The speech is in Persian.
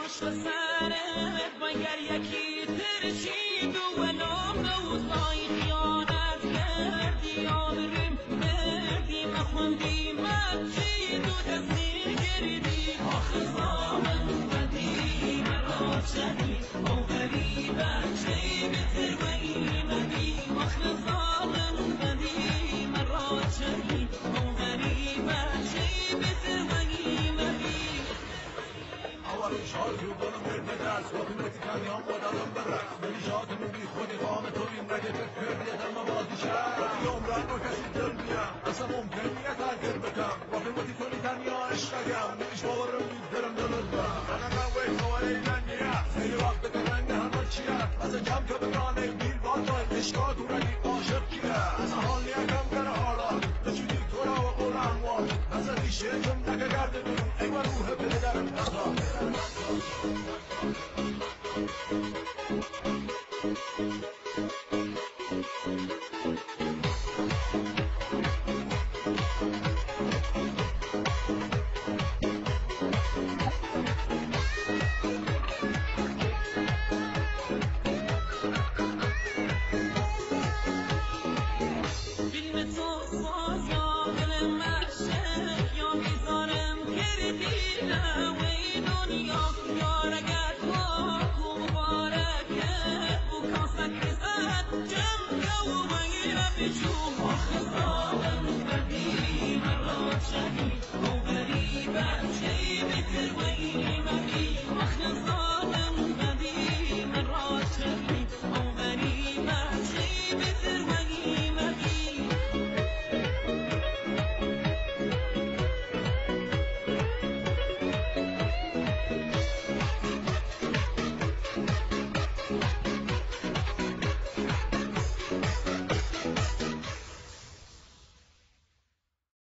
عشق سرت مگر یکی ترشید و نام اوزای خیانت کردی آبریم مردی مخوندی مچید و دستی گردی آخه زامن بدی مرا چدی او غریبت چی بتر و ایمدی آخه زامن بدی مرا چدی او غریبت چی بتر و ایمدی اولش حال رو کنم برد دست با قیمتی کنیان بادم برد نمیشاتمون بی خودی خام تو بین نگه فکر در موازی شد وقتی عمرم رو کسی دل میم اصلا ممکن نیه تغییر بکم با قیمتی کنی تنیا عشقگم نمیش باورم بید درم دلت بم انا نوی خواره ایلن نیه خیلی وقت بکننگ همه چیه اصلا کم که بگانه بیر باتای عشقا تو ردی عاشق کیه اصلا حال نیه کم کنه حالات نچودی تو را و قرآن واد اصلا ریشه کم نگه گرده بیرون ای من روح پدرم غريبة شي مثل وين ما في